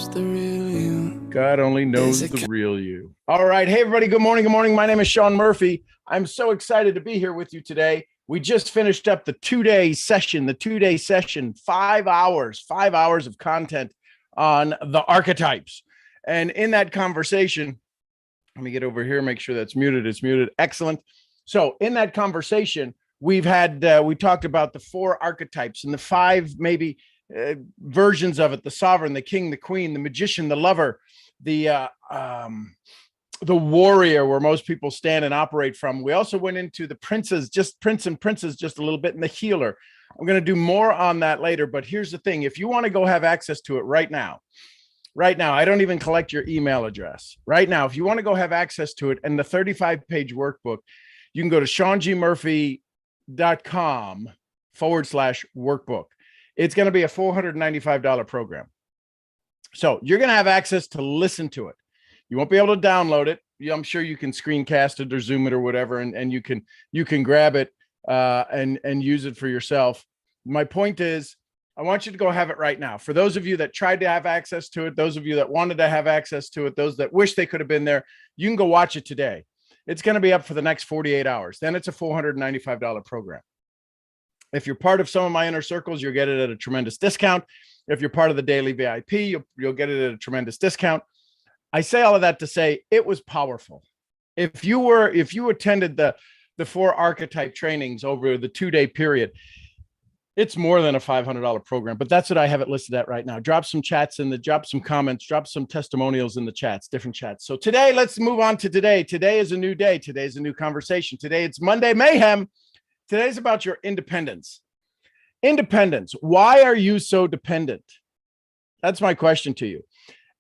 the real you. God only knows the real you. All right. Hey, everybody. Good morning. Good morning. My name is Sean Murphy. I'm so excited to be here with you today. We just finished up the two-day session, 5 hours of content on the archetypes. And in that conversation, let me get over here, make sure that's muted. It's muted. Excellent. So in that conversation, we talked about the 4 archetypes and the 5 maybe versions of it: the sovereign, the king, the queen, the magician, the lover, the warrior, where most people stand and operate from. We also went into the princes, just prince and princess, just a little bit, and the healer. I'm going to do more on that later, but here's the thing. If you want to go have access to it right now, I don't even collect your email address. Right now, if you want to go have access to it and the 35-page workbook, you can go to seangmurphy.com/workbook. It's going to be a $495 program. So you're going to have access to listen to it. You won't be able to download it. I'm sure you can screencast it or Zoom it or whatever, and you can grab it and use it for yourself. My point is, I want you to go have it right now. For those of you that tried to have access to it, those of you that wanted to have access to it, those that wish they could have been there, you can go watch it today. It's going to be up for the next 48 hours. Then it's a $495 program. If you're part of some of my inner circles, you'll get it at a tremendous discount. If you're part of the daily VIP, you'll get it at a tremendous discount. I say all of that to say it was powerful. If you attended the 4 archetype trainings over the 2-day period, it's more than a $500 program, but that's what I have it listed at right now. Drop some chats drop some comments, drop some testimonials in the chats, different chats. So today, let's move on to today. Today is a new day. Today is a new conversation. Today it's Monday Mayhem. Today's about your independence. Independence. Why are you so dependent? That's my question to you.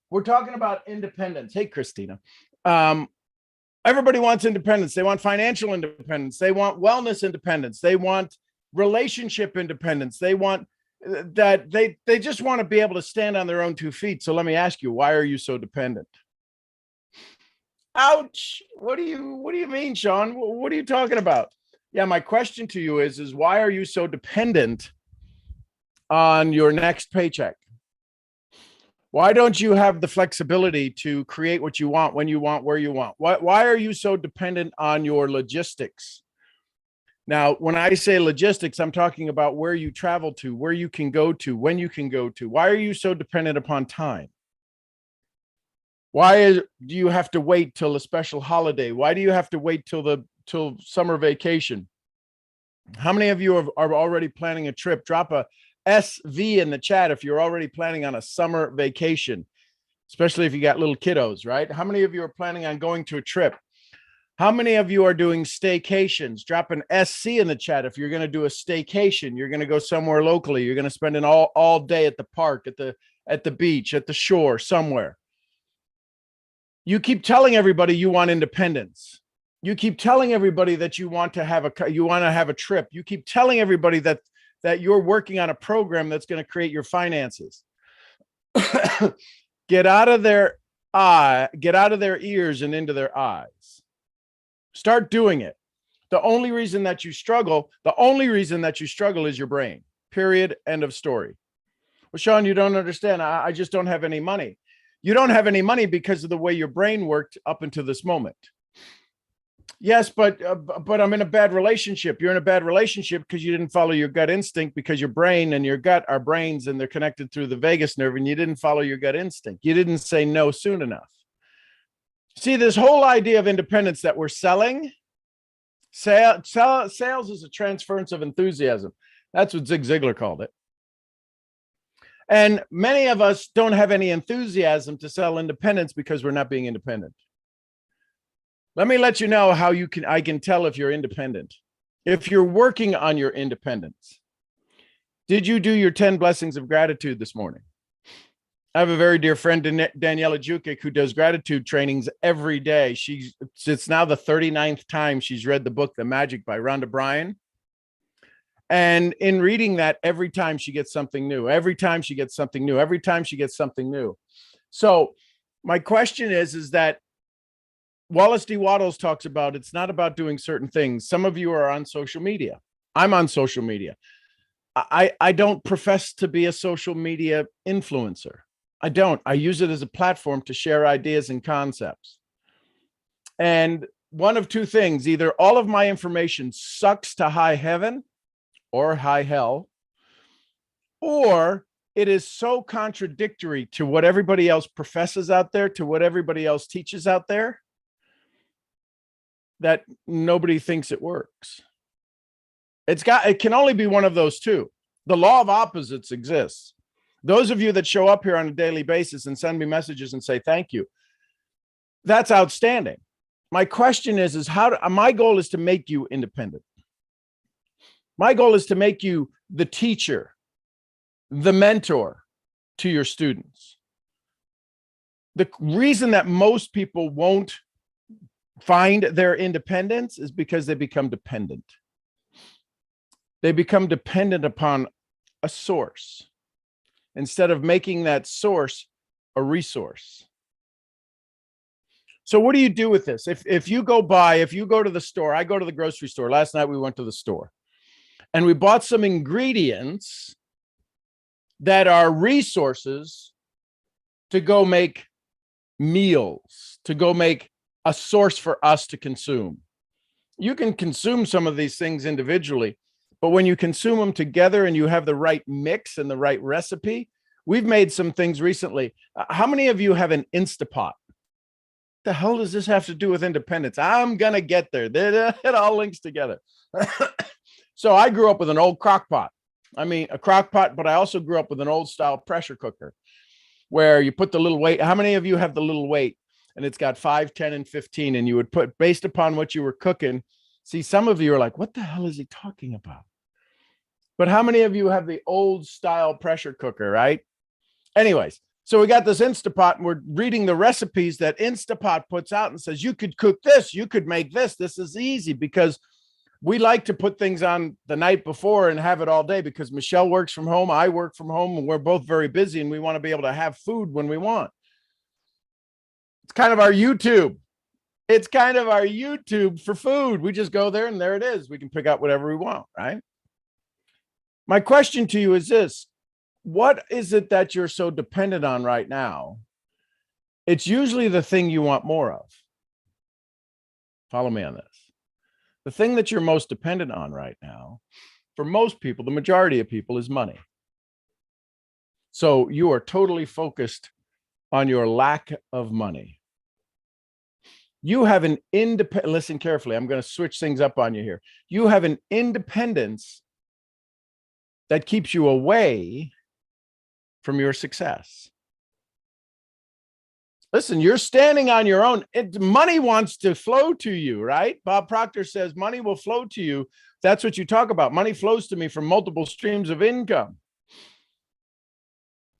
We're talking about independence. Hey, Christina. Everybody wants independence. They want financial independence. They want wellness independence. They want relationship independence. They want that. They just want to be able to stand on their own 2 feet. So let me ask you, why are you so dependent? Ouch. What do you mean, Sean? What are you talking about? Yeah, my question to you is why are you so dependent on your next paycheck? Why don't you have the flexibility to create what you want, when you want, where you want? Why are you so dependent on your logistics? Now, when I say logistics, I'm talking about where you travel to, where you can go to, when you can go to. Why are you so dependent upon time? Why do you have to wait till a special holiday? Why do you have to wait till summer vacation? How many of you are already planning a trip? Drop a SV in the chat if you're already planning on a summer vacation, especially if you got little kiddos, right? How many of you are planning on going to a trip? How many of you are doing staycations? Drop an SC in the chat if you're going to do a staycation. You're going to go somewhere locally. You're going to spend an all day at the park, at the beach, at the shore, somewhere. You keep telling everybody you want independence. You keep telling everybody that you want to have a trip. You keep telling everybody that you're working on a program that's going to create your finances. Get out of their ears and into their eyes. Start doing it. The only reason that you struggle is your brain. Period. End of story. Well, Sean, you don't understand. I just don't have any money. You don't have any money because of the way your brain worked up until this moment. Yes, but I'm in a bad relationship. You're in a bad relationship because you didn't follow your gut instinct, because your brain and your gut are brains and they're connected through the vagus nerve, and you didn't follow your gut instinct. You didn't say no soon enough. See, this whole idea of independence that we're selling, sales is a transference of enthusiasm. That's what Zig Ziglar called it. And many of us don't have any enthusiasm to sell independence because we're not being independent. Let me let you know how I can tell if you're independent. If you're working on your independence. Did you do your 10 blessings of gratitude this morning? I have a very dear friend, Daniela Jukic, who does gratitude trainings every day. It's now the 39th time she's read the book, The Magic by Rhonda Bryan. And in reading that, every time she gets something new, So my question is that Wallace D. Wattles talks about, it's not about doing certain things. Some of you are on social media. I'm on social media. I don't profess to be a social media influencer. I don't. I use it as a platform to share ideas and concepts. And one of two things, either all of my information sucks to high heaven or high hell, or it is so contradictory to what everybody else professes out there, to what everybody else teaches out there, that nobody thinks it works. It can only be one of those two. The law of opposites exists. Those of you that show up here on a daily basis and send me messages and say thank you, that's outstanding. My question is my goal is to make you independent. My goal is to make you the teacher, the mentor to your students. The reason that most people won't find their independence is because they become dependent. They become dependent upon a source instead of making that source a resource. So what do you do with this? If you go to the store, I go to the grocery store. Last night we went to the store and we bought some ingredients that are resources to go make meals, to go make a source for us to consume. You can consume some of these things individually, but when you consume them together and you have the right mix and the right recipe, we've made some things recently. How many of you have an Instapot? The hell does this have to do with independence? I'm going to get there. It all links together. So I grew up with an old crock pot. I mean, a crock pot, but I also grew up with an old style pressure cooker where you put the little weight. How many of you have the little weight? And it's got 5, 10, and 15. And you would put, based upon what you were cooking. See, some of you are like, what the hell is he talking about? But how many of you have the old style pressure cooker, right? Anyways, so we got this Instapot and we're reading the recipes that Instapot puts out and says, you could cook this, you could make this. This is easy because we like to put things on the night before and have it all day because Michelle works from home. I work from home and we're both very busy and we want to be able to have food when we want. It's kind of our YouTube. It's kind of our YouTube for food. We just go there and there it is. We can pick out whatever we want, right? My question to you is this. What is it that you're so dependent on right now? It's usually the thing you want more of. Follow me on this. The thing that you're most dependent on right now, for most people, the majority of people, is money. So you are totally focused on your lack of money. You have an independent, listen carefully, I'm going to switch things up on you here. You have an independence that keeps you away from your success. Listen, you're standing on your own. Money wants to flow to you, right? Bob Proctor says money will flow to you. That's what you talk about. Money flows to me from multiple streams of income.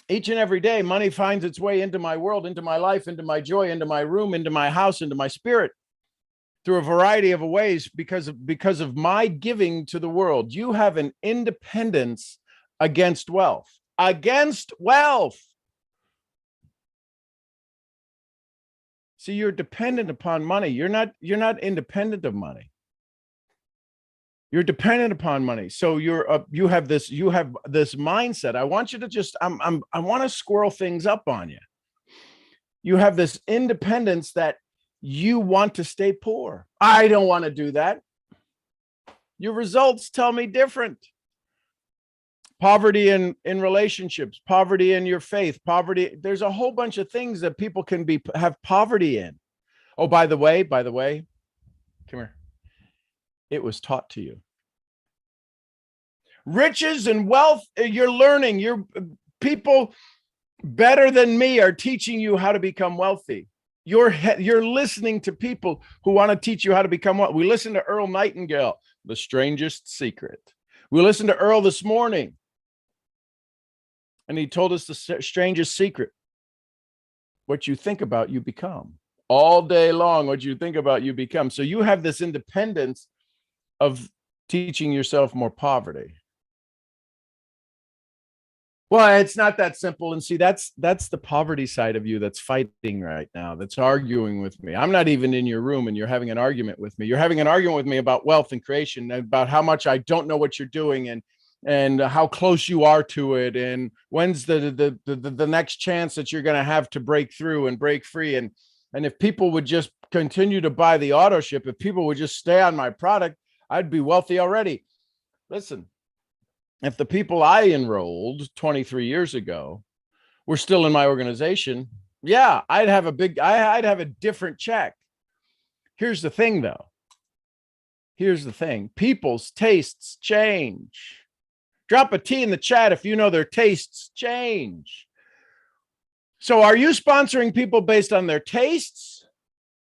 Each and every day, money finds its way into my world, into my life, into my joy, into my room, into my house, into my spirit, through a variety of ways because of my giving to the world. You have an independence against wealth. Against wealth. See, you're dependent upon money. You're not independent of money. You're dependent upon money. So you have this mindset. I want you to just I want to squirrel things up on you. You have this independence that you want to stay poor. I don't want to do that. Your results tell me different. Poverty in relationships, poverty in your faith, poverty. There's a whole bunch of things that people can have poverty in. Oh, by the way, come here. It was taught to you. Riches and wealth, you're learning. Your people better than me are teaching you how to become wealthy. You're listening to people who want to teach you how to become wealthy. We listened to Earl Nightingale, The Strangest Secret. We listened to Earl this morning. And he told us the strangest secret. What you think about, you become. All day long, what you think about, you become. So you have this independence of teaching yourself more poverty. Well, it's not that simple. And see, that's the poverty side of you that's fighting right now, that's arguing with me. I'm not even in your room and you're having an argument with me. You're having an argument with me about wealth and creation, about how much I don't know what you're doing. And and how close you are to it, and when's the next chance that you're going to have to break through and break free. And if people would just continue to buy the auto ship, if people would just stay on my product, I'd be wealthy already. Listen, if the people I enrolled 23 years ago were still in my organization, yeah, I'd have a different check. Here's the thing though. Here's the thing. People's tastes change. Drop a T in the chat if you know their tastes change. So are you sponsoring people based on their tastes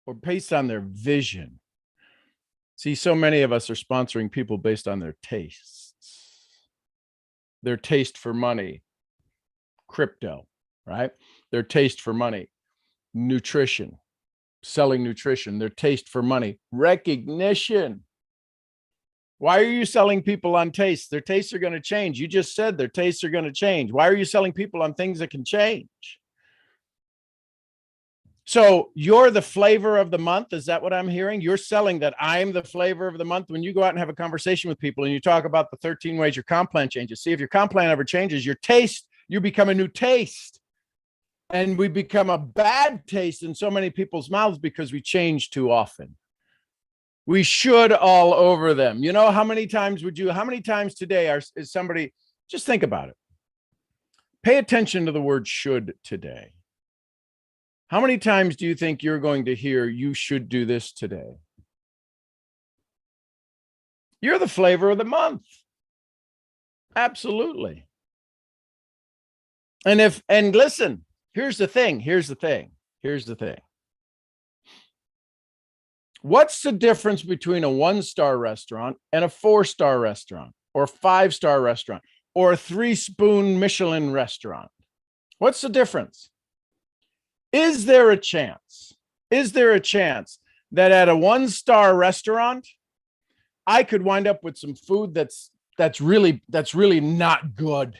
or based on their vision? See, so many of us are sponsoring people based on their tastes, their taste for money, crypto, right? Their taste for money, nutrition, selling nutrition, their taste for money, recognition. Why are you selling people on tastes? Their tastes are going to change. You just said their tastes are going to change. Why are you selling people on things that can change? So you're the flavor of the month. Is that what I'm hearing? You're selling that I'm the flavor of the month. When you go out and have a conversation with people and you talk about the 13 ways your comp plan changes, see if your comp plan ever changes, your taste, you become a new taste. And we become a bad taste in so many people's mouths because we change too often. We should all over them. You know, how many times today is somebody, just think about it. Pay attention to the word should today. How many times do you think you're going to hear you should do this today? You're the flavor of the month. Absolutely. And listen, here's the thing. What's the difference between a 1-star restaurant and a 4-star restaurant or a 5-star restaurant or a 3-spoon Michelin restaurant? What's the difference? Is there a chance that at a 1-star restaurant, I could wind up with some food that's really not good?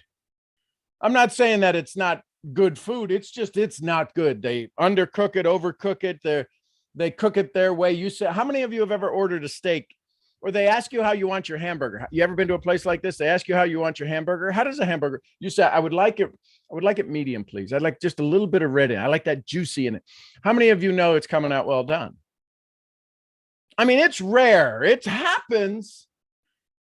I'm not saying that it's not good food. It's not good. They undercook it, overcook it. They cook it their way. You say, how many of you have ever ordered a steak, or they ask you how you want your hamburger? You ever been to a place like this? They ask you how you want your hamburger. How does a hamburger? You say, I would like it medium, please. I'd like just a little bit of red in it. I like that juicy in it. How many of you know it's coming out well done? I mean, it's rare. It happens.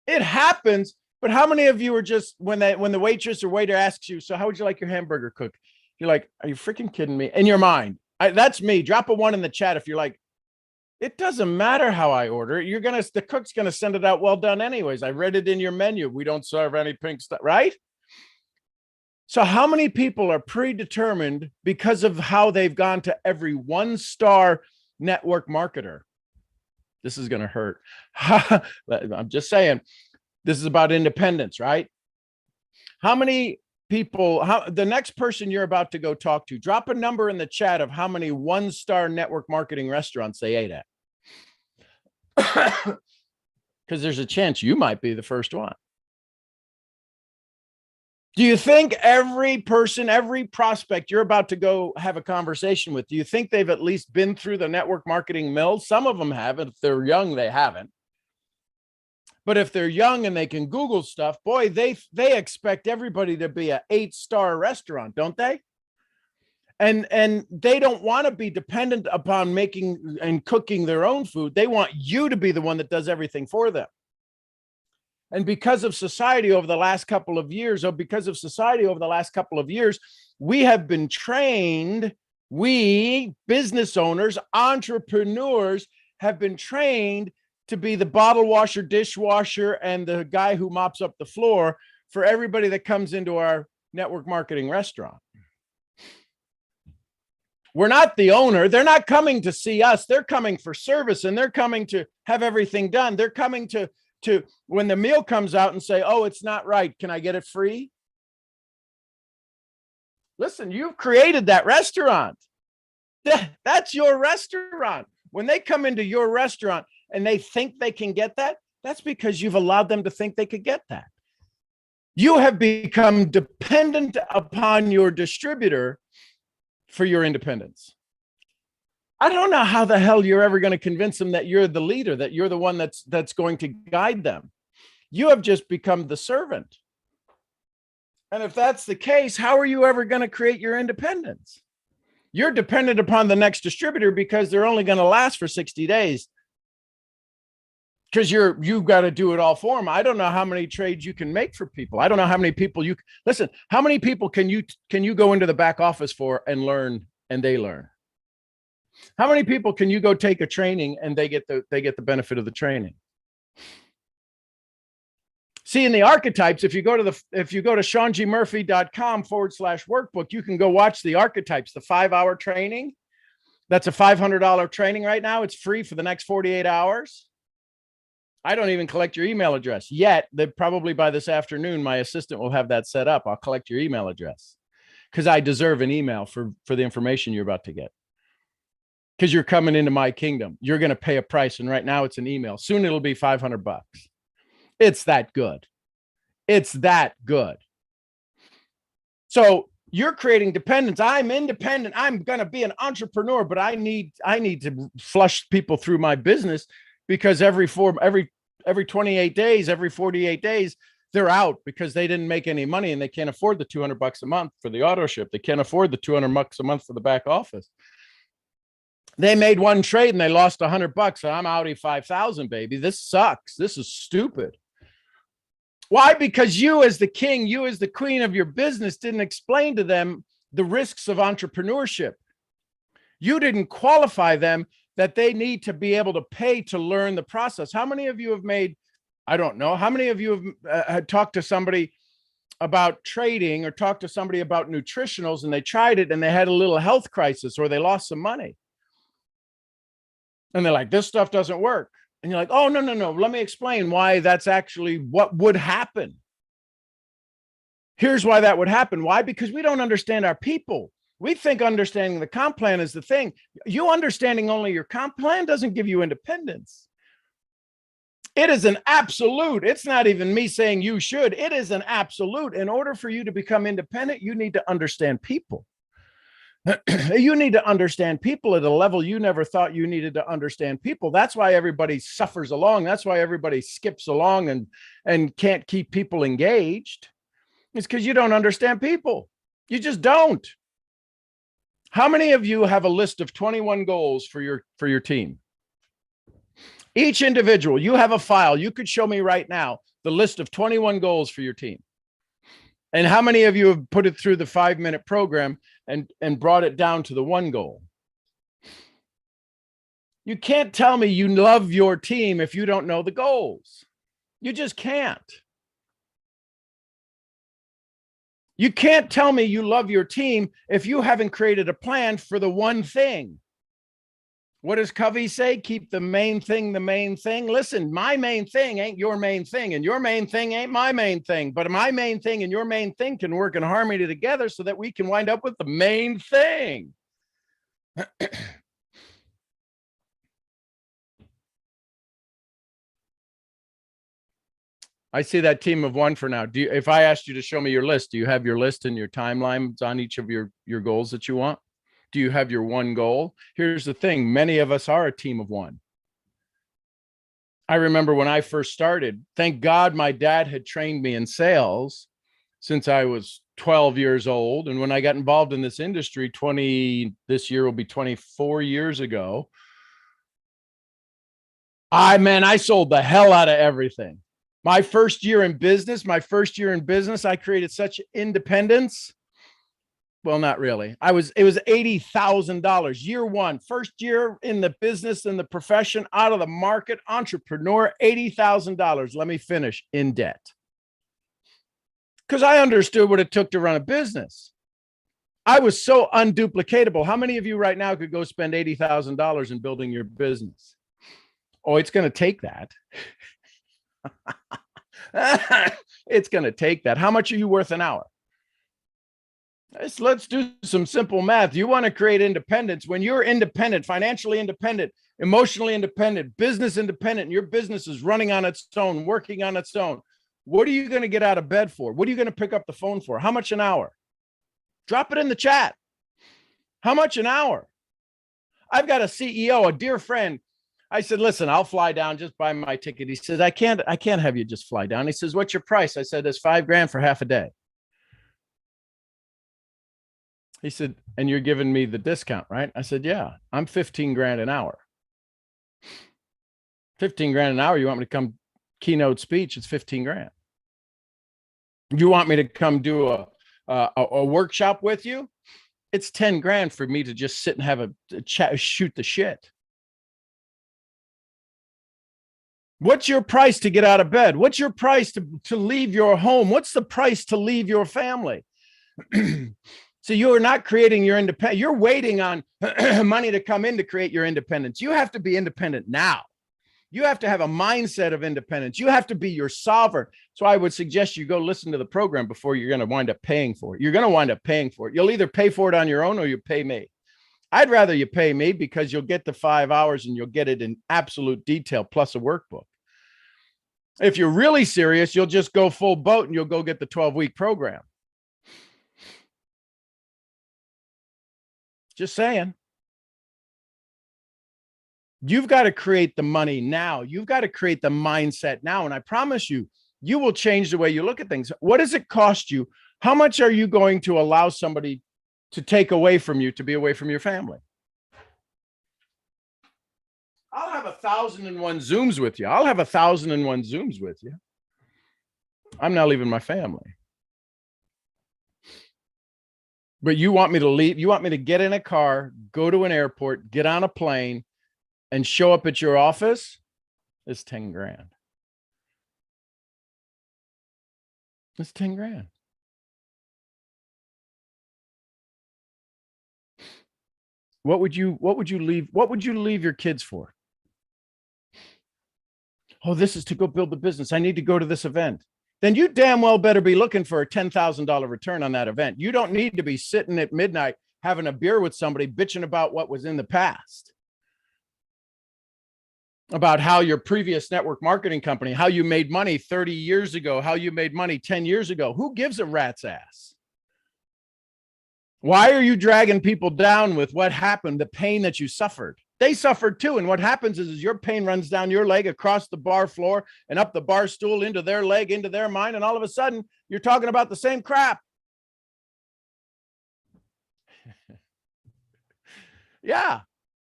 But how many of you are just, when the waitress or waiter asks you, so how would you like your hamburger cooked? You're like, are you freaking kidding me? In your mind, that's me. Drop a 1 in the chat if you're like, it doesn't matter how I order it. The cook's gonna send it out well done anyways. I read it in your menu. We don't serve any pink stuff, right? So how many people are predetermined because of how they've gone to every 1-star network marketer? This is gonna hurt. I'm just saying, this is about independence, right? How many people, the next person you're about to go talk to, drop a number in the chat of how many 1-star network marketing restaurants they ate at. Because there's a chance you might be the first one. Do you think every person, every prospect you're about to go have a conversation with, do you think they've at least been through the network marketing mill? Some of them haven't. If they're young, they haven't. But if they're young and they can Google stuff, boy, they expect everybody to be an 8-star restaurant, don't they? And they don't want to be dependent upon making and cooking their own food. They want you to be the one that does everything for them. And because of society over the last couple of years, we have been trained, we business owners, entrepreneurs have been trained to be the bottle washer, dishwasher, and the guy who mops up the floor for everybody that comes into our network marketing restaurant. We're not the owner. They're not coming to see us. They're coming for service, and they're coming to have everything done. They're coming to when the meal comes out and say, oh, it's not right. Can I get it free? Listen, you've created that restaurant. That's your restaurant. When they come into your restaurant and they think they can get that, that's because you've allowed them to think they could get that. You have become dependent upon your distributor for your independence. I don't know how the hell you're ever going to convince them that you're the leader, that you're the one that's going to guide them. You have just become the servant. And if that's the case, how are you ever going to create your independence? You're dependent upon the next distributor because they're only going to last for 60 days. Because you've got to do it all for them. I don't know how many trades you can make for people. I don't know how many people you listen. How many people can you go into the back office for and learn, and they learn? How many people can you go take a training and they get the benefit of the training? See, in the archetypes, if you go to SeanGMurphy.com/workbook, you can go watch the archetypes, the 5-hour training. That's a $500 training right now. It's free for the next 48 hours. I don't even collect your email address yet. That probably by this afternoon, my assistant will have that set up. I'll collect your email address because I deserve an email for the information you're about to get. Because you're coming into my kingdom. You're going to pay a price. And right now it's an email. Soon it'll be $500. It's that good. It's that good. So you're creating dependence. I'm independent. I'm going to be an entrepreneur, but I need to flush people through my business because every 28 days, every 48 days, they're out because they didn't make any money and they can't afford the $200 a month for the auto ship. They can't afford the $200 a month for the back office. They made one trade and they lost $100. So I'm Audi 5,000, baby. This sucks. This is stupid. Why? Because you as the king, you as the queen of your business didn't explain to them the risks of entrepreneurship. You didn't qualify them that they need to be able to pay to learn the process. How many of you have made, I don't know, how many of you have had talked to somebody about trading or talked to somebody about nutritionals and they tried it and they had a little health crisis or they lost some money? And they're like, this stuff doesn't work. And you're like, oh, no. Let me explain why that's actually what would happen. Here's why that would happen. Why? Because we don't understand our people. We think understanding the comp plan is the thing. You understanding only your comp plan doesn't give you independence. It is an absolute. It's not even me saying you should. It is an absolute. In order for you to become independent, you need to understand people. You need to understand people at a level you never thought you needed to understand people. That's why everybody suffers along. That's why everybody skips along and can't keep people engaged. It's because you don't understand people. You just don't. How many of you have a list of 21 goals for your team? Each individual, you have a file. You could show me right now the list of 21 goals for your team. And how many of you have put it through the 5-minute program and brought it down to the one goal? You can't tell me you love your team if you don't know the goals. You just can't. You can't tell me you love your team if you haven't created a plan for the one thing. What does Covey say? Keep the main thing the main thing. Listen, my main thing ain't your main thing, and your main thing ain't my main thing. But my main thing and your main thing can work in harmony together so that we can wind up with the main thing. I see that team of one for now. If I asked you to show me your list, do you have your list and your timelines on each of your goals that you want? Do you have your one goal? Here's the thing. Many of us are a team of one. I remember when I first started, thank God my dad had trained me in sales since I was 12 years old. And when I got involved in this industry, this year will be 24 years ago. I sold the hell out of everything. My first year in business, I created such independence. Well, not really. It was $80,000 year one, first year in the business and the profession, out of the market, entrepreneur, $80,000. Let me finish, in debt. Because I understood what it took to run a business. I was so unduplicatable. How many of you right now could go spend $80,000 in building your business? Oh, it's going to take that. It's going to take that. How much are you worth an hour? Let's do some simple math. You want to create independence. When you're independent, financially independent, emotionally independent, business independent, and your business is running on its own, working on its own, what are you going to get out of bed for? What are you going to pick up the phone for? How much an hour? Drop it in the chat. How much an hour? I've got a CEO, a dear friend, I said, listen, I'll fly down, just buy my ticket. He says, I can't have you just fly down. He says, what's your price? I said, it's $5,000 for half a day. He said, and you're giving me the discount, right? I said, yeah, I'm 15 grand an hour. 15 grand an hour. You want me to come keynote speech? It's 15 grand. You want me to come do a workshop with you? It's 10 grand for me to just sit and have a chat, shoot the shit. What's your price to get out of bed? What's your price to leave your home? What's the price to leave your family? So you're not creating your independence. You're waiting on money to come in to create your independence. You have to be independent now. You have to have a mindset of independence. You have to be your sovereign. So I would suggest you go listen to the program before you're going to wind up paying for it. You're going to wind up paying for it. You'll either pay for it on your own or you pay me. I'd rather you pay me because you'll get the 5 hours and you'll get it in absolute detail plus a workbook. If you're really serious, you'll just go full boat and you'll go get the 12-week program. Just saying. You've got to create the money now. You've got to create the mindset now. And I promise you, you will change the way you look at things. What does it cost you? How much are you going to allow somebody to take away from you to be away from your family? I'll have 1,001 Zooms with you. I'll have 1,001 Zooms with you. I'm not leaving my family. But you want me to leave? You want me to get in a car, go to an airport, get on a plane, and show up at your office? It's 10 grand. It's 10 grand. What would you leave your kids for? Oh, this is to go build the business. I need to go to this event. Then you damn well better be looking for a $10,000 return on that event. You don't need to be sitting at midnight having a beer with somebody bitching about what was in the past. About how your previous network marketing company, how you made money 30 years ago, how you made money 10 years ago. Who gives a rat's ass? Why are you dragging people down with what happened, the pain that you suffered? They suffered too. And what happens is your pain runs down your leg, across the bar floor, and up the bar stool, into their leg, into their mind. And all of a sudden, you're talking about the same crap. Yeah.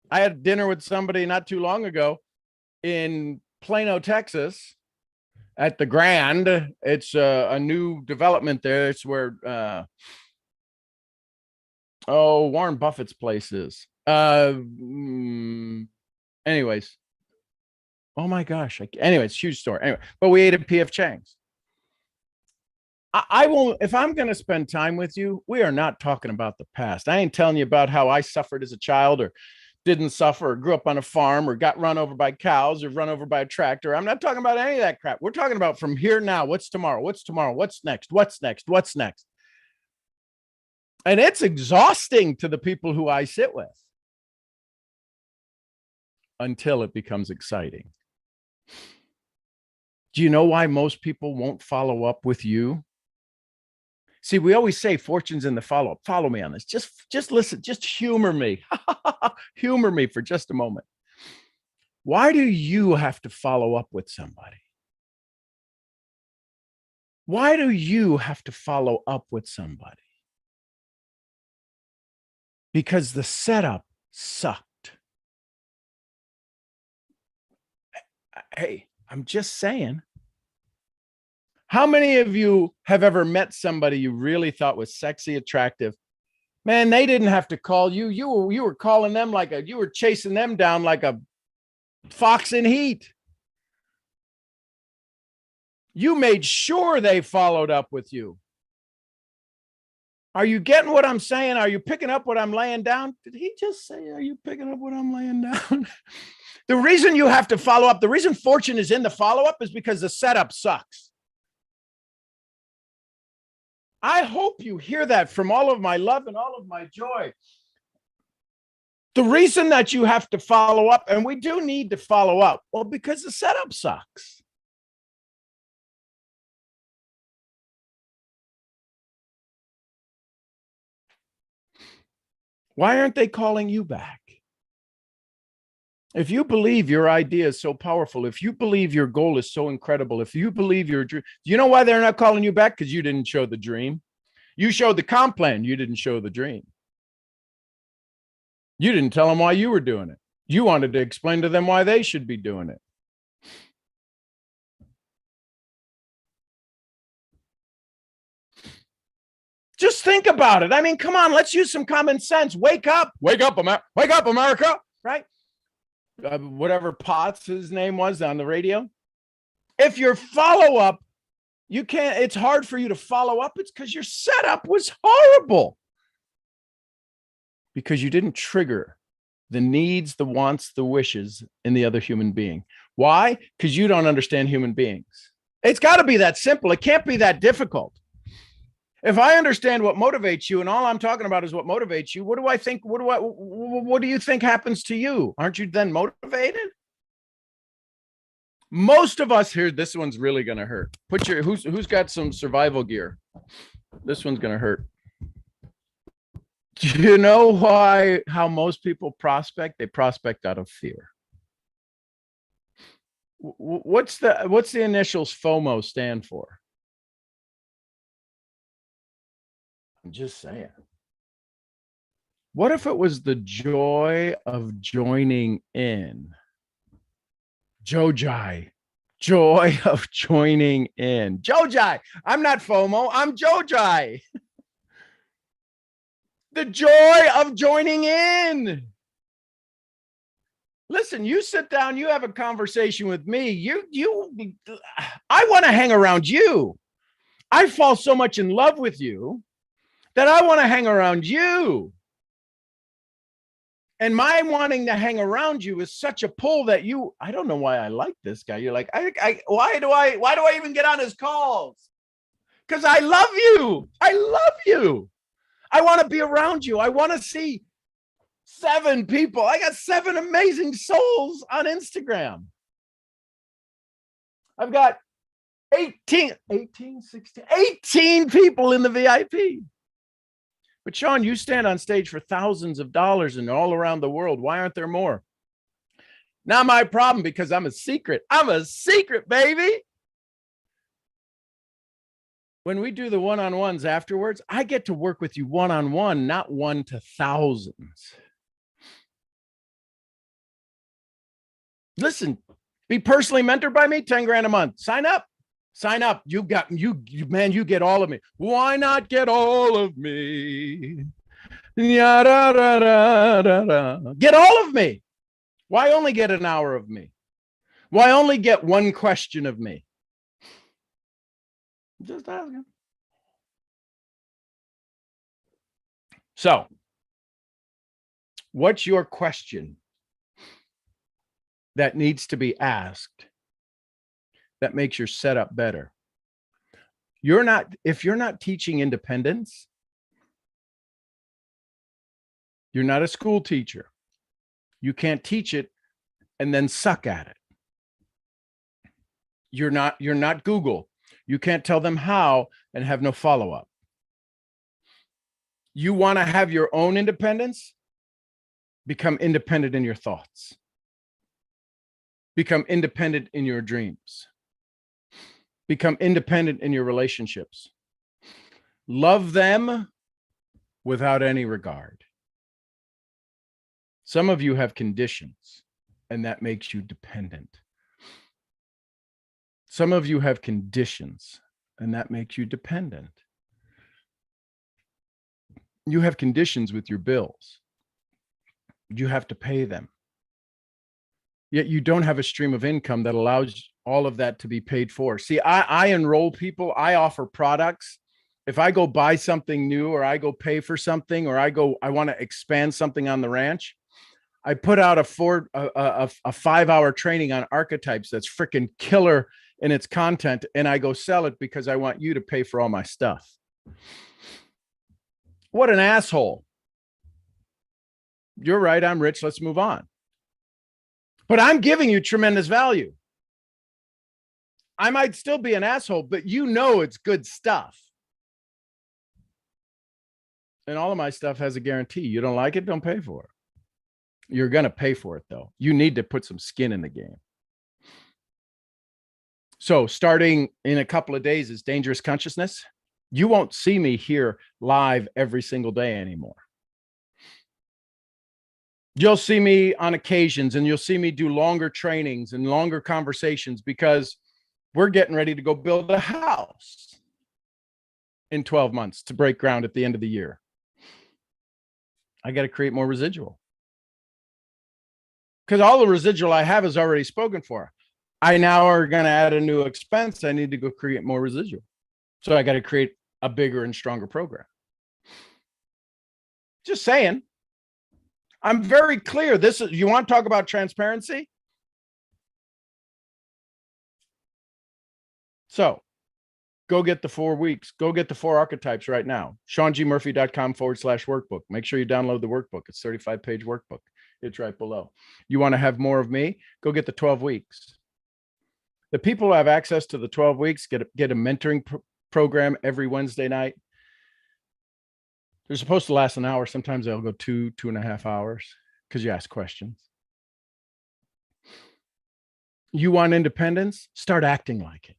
I had dinner with somebody not too long ago in Plano, Texas, at the Grand. It's a new development there. It's where, Warren Buffett's place is. Anyways. Oh my gosh. Anyways, huge story. Anyway, but we ate at PF Chang's. I won't, if I'm going to spend time with you, we are not talking about the past. I ain't telling you about how I suffered as a child or didn't suffer or grew up on a farm or got run over by cows or run over by a tractor. I'm not talking about any of that crap. We're talking about from here now. What's tomorrow? What's tomorrow? What's next? What's next? What's next? And it's exhausting to the people who I sit with until it becomes exciting. Do you know why most people won't follow up with you? See, we always say fortune's in the follow-up. Follow me on this. Just listen, just humor me. Humor me for just a moment. Why do you have to follow up with somebody? Why do you have to follow up with somebody? Because the setup sucked. Hey, I'm just saying. How many of you have ever met somebody you really thought was sexy, attractive? Man, they didn't have to call you. You were calling them you were chasing them down like a fox in heat. You made sure they followed up with you. Are you getting what I'm saying? Are you picking up what I'm laying down? Did he just say, are you picking up what I'm laying down? The reason you have to follow up, the reason fortune is in the follow-up is because the setup sucks. I hope you hear that from all of my love and all of my joy. The reason that you have to follow up, and we do need to follow up, well, because the setup sucks. Why aren't they calling you back? If you believe your idea is so powerful, if you believe your goal is so incredible, if you believe your dream, you know why they're not calling you back? Because you didn't show the dream. You showed the comp plan. You didn't show the dream. You didn't tell them why you were doing it. You wanted to explain to them why they should be doing it. Just think about it. I mean, come on, let's use some common sense. Wake up, wake up, America, right? Whatever Potts his name was on the radio. If your follow up, you can't, it's hard for you to follow up. It's because your setup was horrible. Because you didn't trigger the needs, the wants, the wishes in the other human being. Why? Because you don't understand human beings. It's got to be that simple. It can't be that difficult. If I understand what motivates you and all I'm talking about is what motivates you, what do I think? What do you think happens to you? Aren't you then motivated? Most of us here, this one's really going to hurt. Put your, who's got some survival gear? This one's going to hurt. Do you know how most people prospect? They prospect out of fear. What's the initials FOMO stand for? I'm just saying. What if it was the joy of joining in? Jojai. Joy of joining in. Jojai. I'm not FOMO. I'm Jojai. The joy of joining in. Listen, you sit down, you have a conversation with me. I want to hang around you. I fall so much in love with you that I want to hang around you. And my wanting to hang around you is such a pull that I don't know why I like this guy. You're like, why do I even get on his calls? Because I love you. I love you. I want to be around you. I want to see 7 people. I got 7 amazing souls on Instagram. I've got 18 people in the VIP. But Sean, you stand on stage for thousands of dollars and all around the world. Why aren't there more? Not my problem, because I'm a secret. I'm a secret, baby. When we do the one-on-ones afterwards, I get to work with you one-on-one, not 1 to thousands. Listen, be personally mentored by me, 10 grand a month. Sign up. Sign up. You get all of me. Why not get all of me? Get all of me. Why only get an hour of me? Why only get one question of me? Just asking. So, what's your question that needs to be asked that makes your setup better? If you're not teaching independence, you're not a school teacher. You can't teach it and then suck at it. You're not Google. You can't tell them how and have no follow-up. You want to have your own independence? Become independent in your thoughts. Become independent in your dreams. Become independent in your relationships. Love them without any regard. Some of you have conditions, and that makes you dependent. Some of you have conditions, and that makes you dependent. You have conditions with your bills. You have to pay them. Yet you don't have a stream of income that allows all of that to be paid for. See, I enroll people. I offer products. If I go buy something new, or I go pay for something, or I want to expand something on the ranch, I put out a 5-hour training on archetypes that's freaking killer in its content, and I go sell it because I want you to pay for all my stuff. What an asshole. You're right, I'm rich, let's move on. But I'm giving you tremendous value. I might still be an asshole, but you know it's good stuff. And all of my stuff has a guarantee. You don't like it, don't pay for it. You're going to pay for it, though. You need to put some skin in the game. So starting in a couple of days is Dangerous Consciousness. You won't see me here live every single day anymore. You'll see me on occasions, and you'll see me do longer trainings and longer conversations, because we're getting ready to go build a house in 12 months to break ground at the end of the year. I got to create more residual, because all the residual I have is already spoken for. I now are going to add a new expense. I need to go create more residual. So I got to create a bigger and stronger program. Just saying. I'm very clear. This is, you want to talk about transparency? So go get the 4 weeks. Go get the 4 archetypes right now. SeanGMurphy.com/workbook. Make sure you download the workbook. It's a 35-page workbook. It's right below. You want to have more of me? Go get the 12 weeks. The people who have access to the 12 weeks get a mentoring program every Wednesday night. They're supposed to last an hour. Sometimes they'll go 2.5 hours because you ask questions. You want independence? Start acting like it.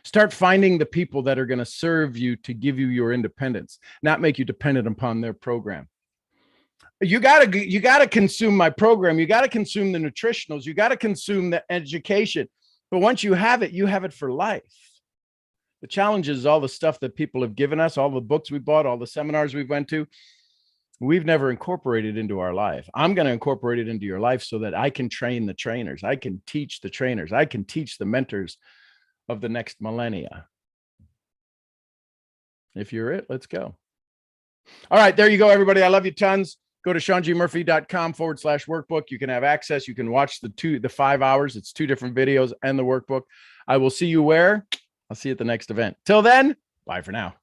Start finding the people that are going to serve you to give you your independence, not make you dependent upon their program. You got to consume my program. You got to consume the nutritionals. You got to consume the education. But once you have it for life. The challenge is all the stuff that people have given us, all the books we bought, all the seminars we went to, we've never incorporated into our life. I'm going to incorporate it into your life so that I can train the trainers. I can teach the trainers. I can teach the mentors of the next millennia. If you're it, let's go. All right, there you go, everybody. I love you tons. Go to SeanGMurphy.com/workbook. You can have access. You can watch the 5 hours. It's 2 different videos and the workbook. I will see you where? I'll see you at the next event. Till then, bye for now.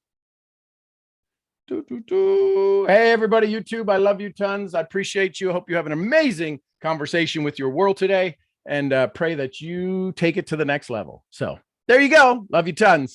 Hey, everybody, YouTube, I love you tons. I appreciate you. I hope you have an amazing conversation with your world today, and pray that you take it to the next level. So there you go. Love you tons.